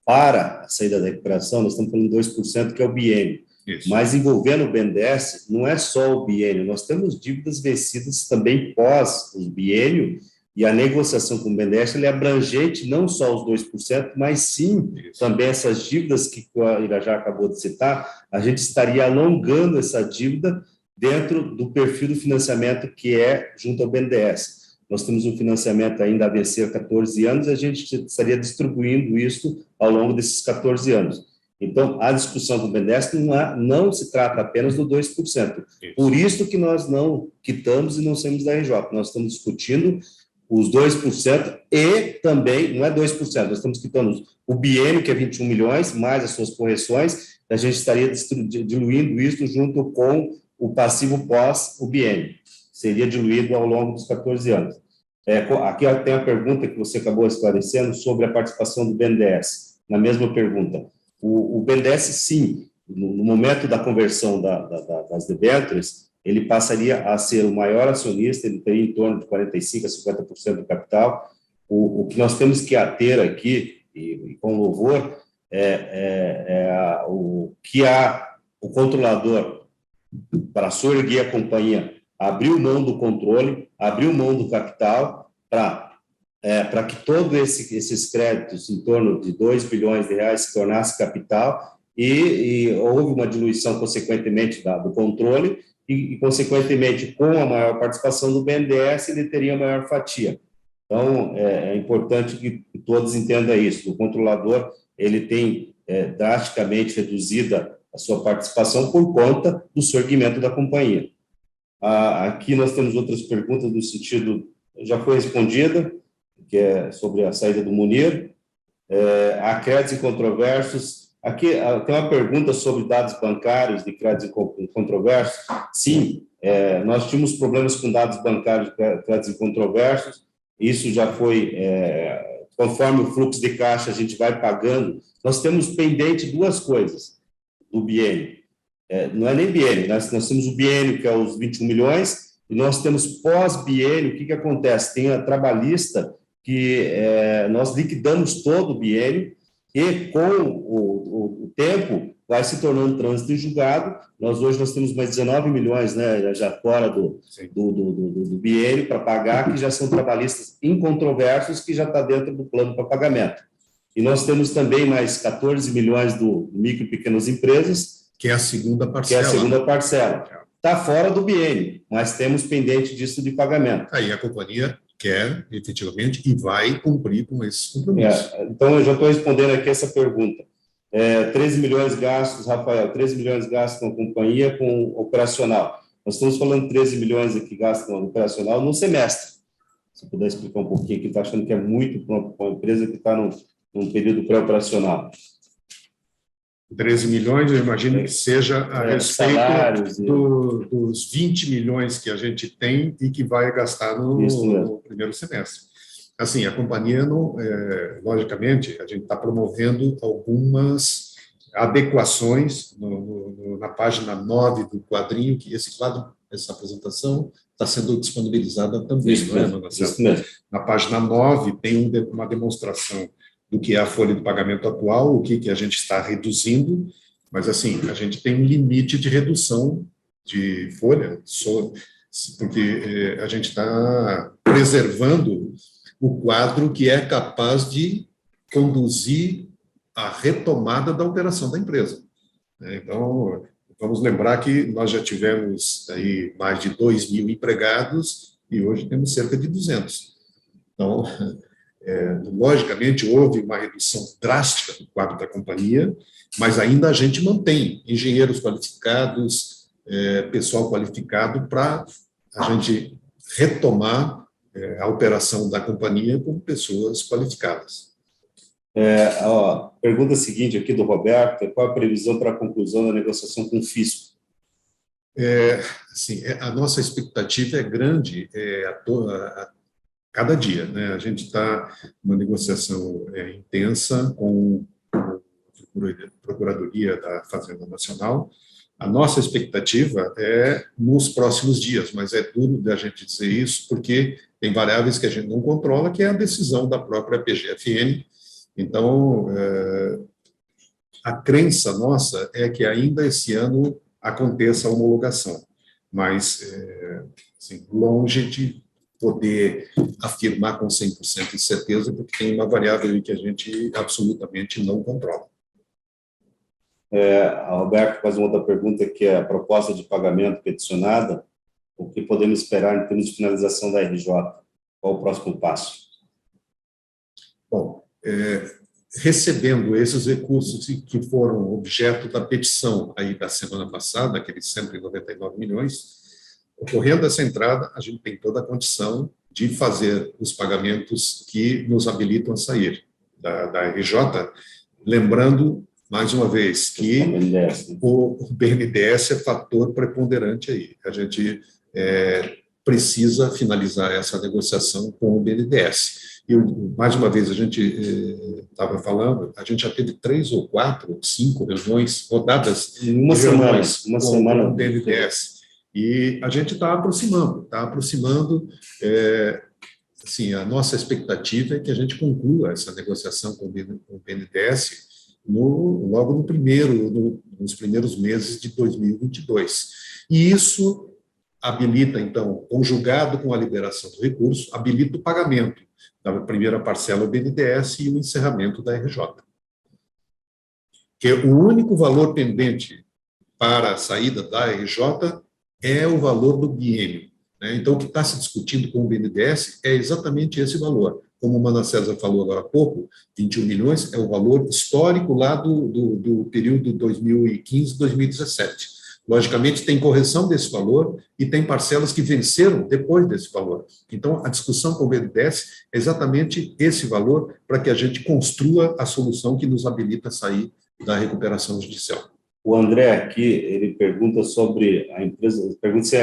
para a saída da recuperação, nós estamos falando em 2%, que é o biênio. Isso. Mas envolvendo o BNDES, não é só o biênio, nós temos dívidas vencidas também pós o biênio, e a negociação com o BNDES é abrangente não só os 2%, mas sim também essas dívidas que o Irajá acabou de citar, a gente estaria alongando essa dívida dentro do perfil do financiamento que é junto ao BNDES. Nós temos um financiamento ainda a vencer 14 anos e a gente estaria distribuindo isso ao longo desses 14 anos. Então, a discussão com o BNDES não se trata apenas do 2%. Por isso que nós não quitamos e não saímos da RJ. Nós estamos discutindo os 2% e também, não é 2%, nós estamos quitando o biênio, que é 21 milhões, mais as suas correções, a gente estaria diluindo isso junto com o passivo pós o biênio. Seria diluído ao longo dos 14 anos. Aqui tem a pergunta que você acabou esclarecendo sobre a participação do BNDES. Na mesma pergunta, o BNDES, sim, no momento da conversão das debêntures, ele passaria a ser o maior acionista, ele teria em torno de 45% a 50% do capital. O que nós temos que ater aqui, e com louvor, o controlador, para soerguer a companhia, abriu mão do controle, abriu mão do capital para que todos esses créditos, em torno de 2 bilhões de reais, se tornasse capital, e houve uma diluição, consequentemente, do controle, e, consequentemente, com a maior participação do BNDES, ele teria a maior fatia. Então, é importante que todos entendam isso. O controlador, ele tem drasticamente reduzida a sua participação por conta do sorgimento da companhia. Aqui nós temos outras perguntas no sentido, já foi respondida, que é sobre a saída do Munir. Há créditos incontroversos. Aqui tem uma pergunta sobre dados bancários de créditos incontroversos. Sim, nós tínhamos problemas com dados bancários de créditos incontroversos. Isso já foi, conforme o fluxo de caixa a gente vai pagando. Nós temos pendente duas coisas do biênio. Não é nem biênio, nós temos o biênio, que é os 21 milhões, e nós temos pós-biênio. O que acontece? Tem a trabalhista, que nós liquidamos todo o biênio, e com o tempo vai se tornando trânsito em julgado. Hoje nós temos mais 19 milhões, né, já fora do biênio para pagar, que já são trabalhistas incontroversos, que já está dentro do plano para pagamento. E nós temos também mais 14 milhões do micro e pequenas empresas, que é a segunda parcela. Que é a segunda parcela. Está fora do biênio, mas temos pendente disso de pagamento. Aí a companhia quer, efetivamente, e vai cumprir com esses compromissos. Então, eu já estou respondendo aqui essa pergunta. 13 milhões gastos, Rafael, 13 milhões gastos com a companhia, com operacional. Nós estamos falando de 13 milhões aqui gastos com operacional no semestre. Se puder explicar um pouquinho aqui, está achando que é muito para uma empresa que está num período pré-operacional. 13 milhões, eu imagino que seja a respeito dos 20 milhões que a gente tem e que vai gastar no primeiro semestre. Assim, a companhia, logicamente, a gente está promovendo algumas adequações na página 9 do quadrinho, que essa apresentação está sendo disponibilizada também, não é, Marcelo? Na página 9 tem uma demonstração do que é a folha de pagamento atual, o que a gente está reduzindo, mas, assim, a gente tem um limite de redução de folha, porque a gente está preservando o quadro que é capaz de conduzir a retomada da operação da empresa. Então, vamos lembrar que nós já tivemos aí mais de 2 mil empregados e hoje temos cerca de 200. Então, logicamente, houve uma redução drástica do quadro da companhia, mas ainda a gente mantém engenheiros qualificados, pessoal qualificado para a gente retomar a operação da companhia com pessoas qualificadas. A pergunta seguinte aqui do Roberto: qual a previsão para a conclusão da negociação com o fisco? Assim, a nossa expectativa é grande, cada dia, né? A gente está numa negociação intensa com a Procuradoria da Fazenda Nacional. A nossa expectativa é nos próximos dias, mas é duro da gente dizer isso, porque tem variáveis que a gente não controla, que é a decisão da própria PGFN. Então, a crença nossa é que ainda esse ano aconteça a homologação, mas assim, longe de poder afirmar com 100% de certeza, porque tem uma variável aí que a gente absolutamente não controla. A Roberto faz uma outra pergunta, que é a proposta de pagamento peticionada, o que podemos esperar em termos de finalização da RJ? Qual o próximo passo? Bom, recebendo esses recursos que foram objeto da petição aí da semana passada, aqueles 199 milhões, ocorrendo essa entrada, a gente tem toda a condição de fazer os pagamentos que nos habilitam a sair da RJ, lembrando, mais uma vez, que o BNDES é fator preponderante aí. A gente precisa finalizar essa negociação com o BNDES. E, mais uma vez, a gente estava falando, a gente já teve 3 ou 4, ou 5 reuniões, rodadas uma semana com o BNDES. E a gente está aproximando, assim, a nossa expectativa é que a gente conclua essa negociação com o BNDES logo nos primeiros meses de 2022. E isso habilita, então, conjugado com a liberação do recurso, habilita o pagamento da primeira parcela ao BNDES e o encerramento da RJ. Que o único valor pendente para a saída da RJ é o valor do biênio, né? Então, o que está se discutindo com o BNDES é exatamente esse valor. Como o Mana César falou agora há pouco, 21 milhões é o valor histórico lá do período 2015-2017. Logicamente, tem correção desse valor e tem parcelas que venceram depois desse valor. Então, a discussão com o BNDES é exatamente esse valor para que a gente construa a solução que nos habilita a sair da recuperação judicial. O André aqui, ele pergunta sobre a empresa, pergunta se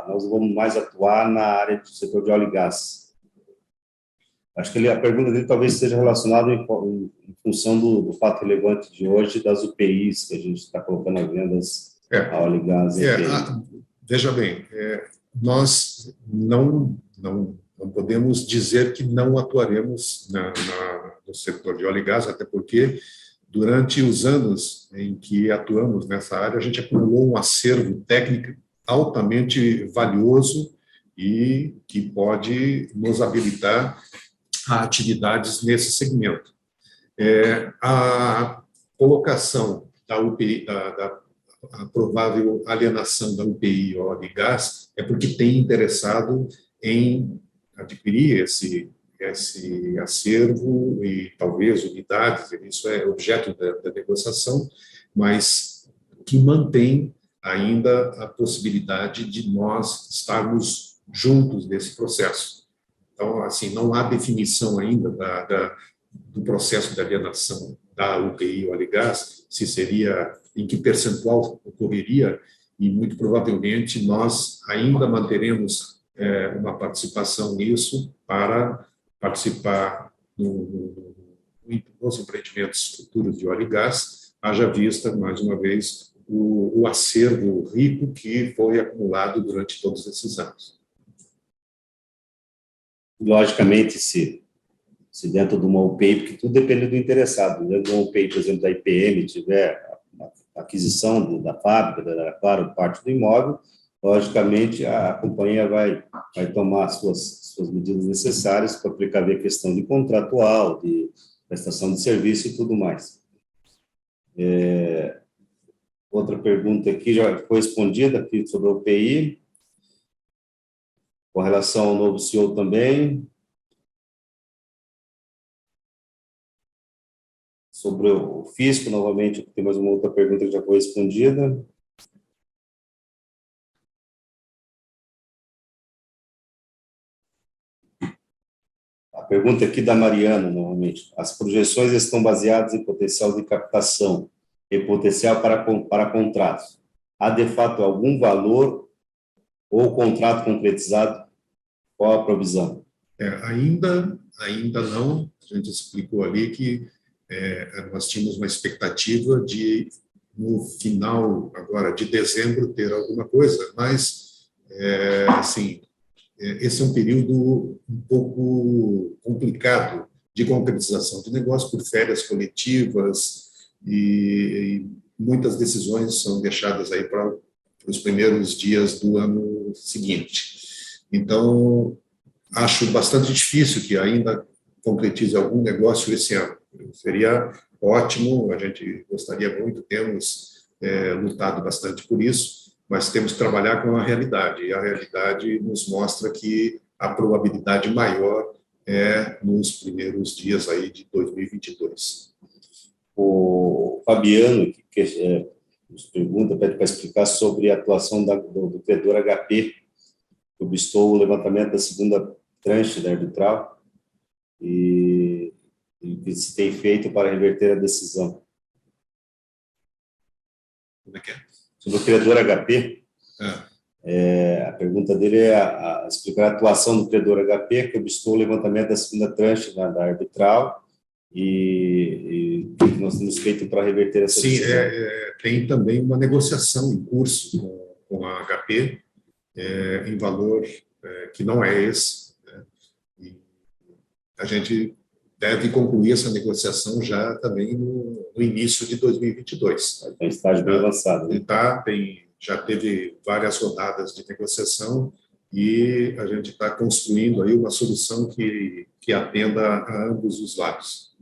nós vamos mais atuar na área do setor de óleo e gás. Acho que a pergunta dele talvez seja relacionada em função do fato relevante de hoje das UPIs, que a gente está colocando as vendas a óleo e gás. Veja bem, nós não podemos dizer que não atuaremos no setor de óleo e gás, até porque durante os anos em que atuamos nessa área, a gente acumulou um acervo técnico altamente valioso e que pode nos habilitar a atividades nesse segmento. A colocação da UPI, a provável alienação da UPI óleo e gás é porque tem interessado em adquirir esse acervo e talvez unidades, isso é objeto da negociação, mas que mantém ainda a possibilidade de nós estarmos juntos nesse processo. Então, assim, não há definição ainda do processo de alienação da UPI óleo e gás, se seria, em que percentual ocorreria, e muito provavelmente nós ainda manteremos uma participação nisso para participar nos empreendimentos futuros de óleo e gás, haja vista, mais uma vez, o acervo rico que foi acumulado durante todos esses anos. Logicamente, se dentro de uma UPI, porque tudo depende do interessado, dentro de uma UPI, por exemplo, da IPM, tiver a aquisição da fábrica, claro, parte do imóvel, logicamente, a companhia vai tomar as suas medidas necessárias para precaver a questão de contratual, de prestação de serviço e tudo mais. Outra pergunta aqui já foi respondida aqui sobre a UPI, com relação ao novo CEO também. Sobre o fisco, novamente, tem mais uma outra pergunta que já foi respondida. A pergunta aqui da Mariana, novamente. As projeções estão baseadas em potencial de captação e potencial para contratos. Há, de fato, algum valor ou contrato concretizado? Qual a provisão? Ainda não. A gente explicou ali que nós tínhamos uma expectativa de, no final agora de dezembro, ter alguma coisa, mas, assim, esse é um período um pouco complicado de concretização de negócio por férias coletivas e muitas decisões são deixadas aí para os primeiros dias do ano seguinte. Então, acho bastante difícil que ainda concretize algum negócio esse ano. Seria ótimo, a gente gostaria muito, temos lutado bastante por isso, mas temos que trabalhar com a realidade, e a realidade nos mostra que a probabilidade maior é nos primeiros dias aí de 2022. O Fabiano, que nos pergunta, pede para explicar sobre a atuação do credor HP, que obstou o levantamento da segunda tranche da arbitral e que se tem feito para reverter a decisão. Como é que é? Sobre o credor HP, a pergunta dele é explicar a atuação do credor HP, que obstou o levantamento da segunda tranche da arbitral e o que nós temos feito para reverter essa decisão. Sim, tem também uma negociação em curso com a HP, em valor que não é esse, né? E a gente deve concluir essa negociação já também no início de 2022. Tem estágio bem avançado. Né? Já teve várias rodadas de negociação e a gente está construindo aí uma solução que atenda a ambos os lados.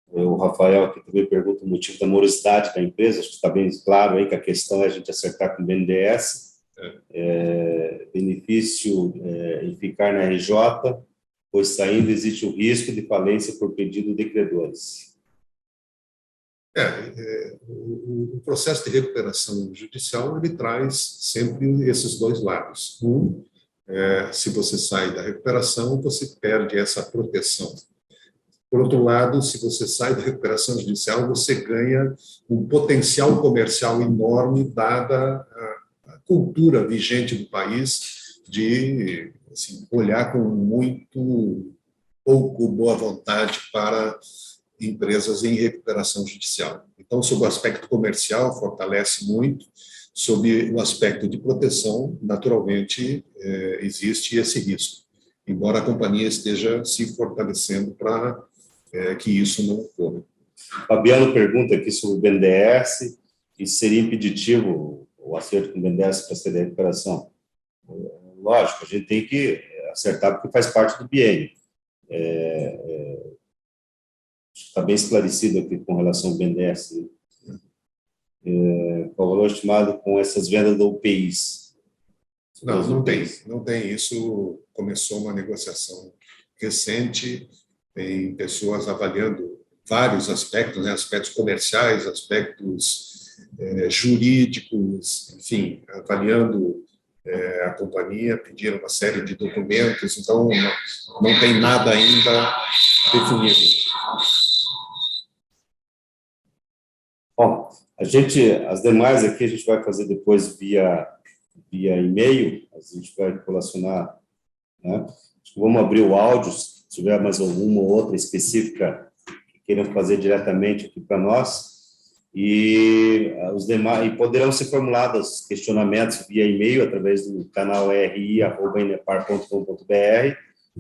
O Rafael aqui também pergunta o motivo da morosidade da empresa. Acho que está bem claro aí que a questão é a gente acertar com o BNDES. Benefício em ficar na RJ, pois saindo existe o risco de falência por pedido de credores. O processo de recuperação judicial ele traz sempre esses dois lados. Se você sai da recuperação, você perde essa proteção. Por outro lado, se você sai da recuperação judicial, você ganha um potencial comercial enorme, dada a cultura vigente do país de olhar com muito pouco boa vontade para empresas em recuperação judicial. Então, sob o aspecto comercial, fortalece muito. Sob o aspecto de proteção, naturalmente, existe esse risco, embora a companhia esteja se fortalecendo para que isso não ocorra. Fabiano pergunta aqui sobre o BNDES, e seria impeditivo o acerto com o BNDES para ser da recuperação. Lógico, a gente tem que acertar porque faz parte do biênio. Está bem esclarecido aqui com relação ao BNDES. Qual o valor estimado com essas vendas da UPIs? Não tem. Isso começou uma negociação recente, tem pessoas avaliando vários aspectos, né? Aspectos comerciais, aspectos jurídicos, enfim, avaliando a companhia, pediram uma série de documentos, então não tem nada ainda definido. Bom, as demais aqui a gente vai fazer depois via e-mail, a gente vai relacionar, né? Vamos abrir o áudio, se tiver mais alguma ou outra específica que queiram fazer diretamente aqui para nós, e os demais, e poderão ser formulados questionamentos via e-mail através do canal ri@inepar.com.br.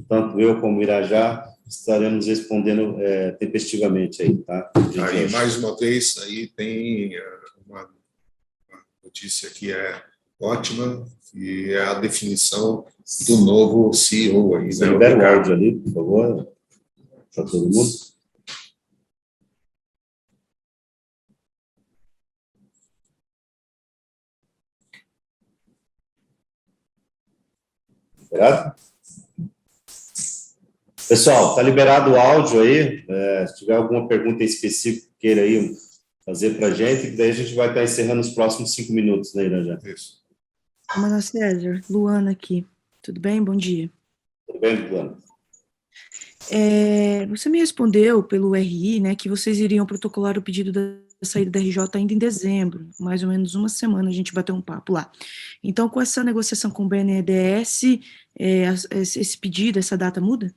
Tanto eu como o Irajá estaremos respondendo tempestivamente aí, tá? Aí, mais uma vez, aí tem uma notícia que é ótima, e é a definição do novo CEO aí. Você libera o áudio ali, por favor, para todo mundo. Liberado? Pessoal, está liberado o áudio aí. Se tiver alguma pergunta específica que queira aí fazer para a gente, daí a gente vai estar encerrando os próximos 5 minutos, né, Irajá? Isso. Mano César, Luana aqui. Tudo bem? Bom dia. Tudo bem, Luana? Você me respondeu pelo RI, né, que vocês iriam protocolar o pedido da saída da RJ ainda em dezembro, mais ou menos uma semana a gente bateu um papo lá. Então, com essa negociação com o BNDES, esse pedido, essa data muda?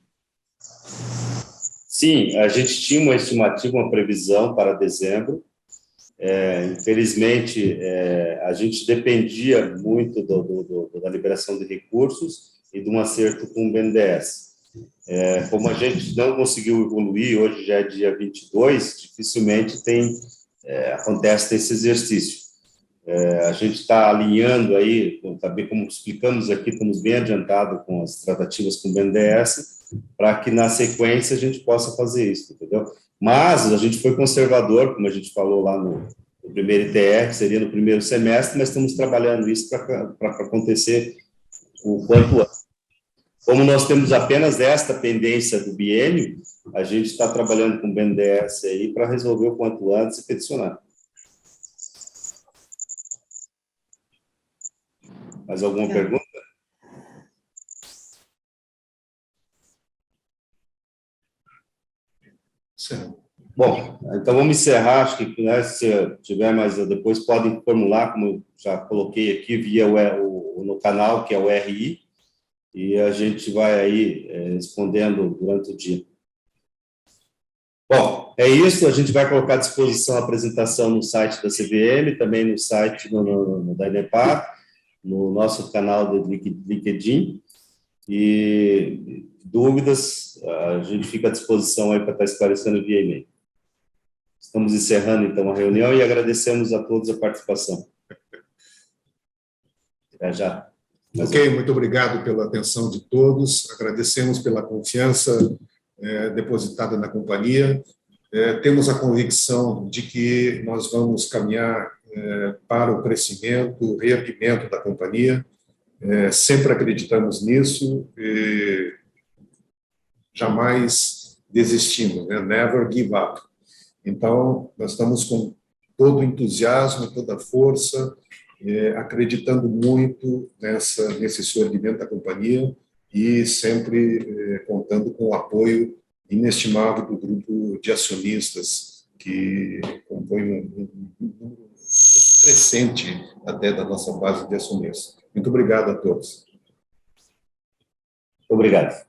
Sim, a gente tinha uma estimativa, uma previsão para dezembro. Infelizmente, a gente dependia muito da liberação de recursos e de um acerto com o BNDES. Como a gente não conseguiu evoluir, hoje já é dia 22, dificilmente acontece esse exercício. A gente está alinhando aí, também como explicamos aqui, estamos bem adiantados com as tratativas com o BNDES, para que na sequência a gente possa fazer isso, entendeu? Mas a gente foi conservador, como a gente falou lá no primeiro ITR, que seria no primeiro semestre, mas estamos trabalhando isso para acontecer o quanto antes. Como nós temos apenas esta pendência do biênio, a gente está trabalhando com o BNDES aí para resolver o quanto antes e peticionar. Mais alguma pergunta? Sim. Bom, então vamos encerrar. Acho que, né, se tiver mais, depois podem formular, como eu já coloquei aqui, via no canal, que é o RI, e a gente vai aí respondendo durante o dia. Bom, é isso. A gente vai colocar à disposição a apresentação no site da CVM, também no site da Inepar, no nosso canal do LinkedIn. E dúvidas, a gente fica à disposição aí para estar esclarecendo via e-mail. Estamos encerrando, então, a reunião e agradecemos a todos a participação. Até já. Ok, muito obrigado pela atenção de todos, agradecemos pela confiança depositada na companhia. Temos a convicção de que nós vamos caminhar para o crescimento, o reerguimento da companhia. Sempre acreditamos nisso e jamais desistimos, né? Never give up. Então, nós estamos com todo o entusiasmo, toda a força, acreditando muito nesse surgimento da companhia e sempre contando com o apoio inestimável do grupo de acionistas que compõe um número crescente até da nossa base de acionistas. Muito obrigado a todos. Obrigado.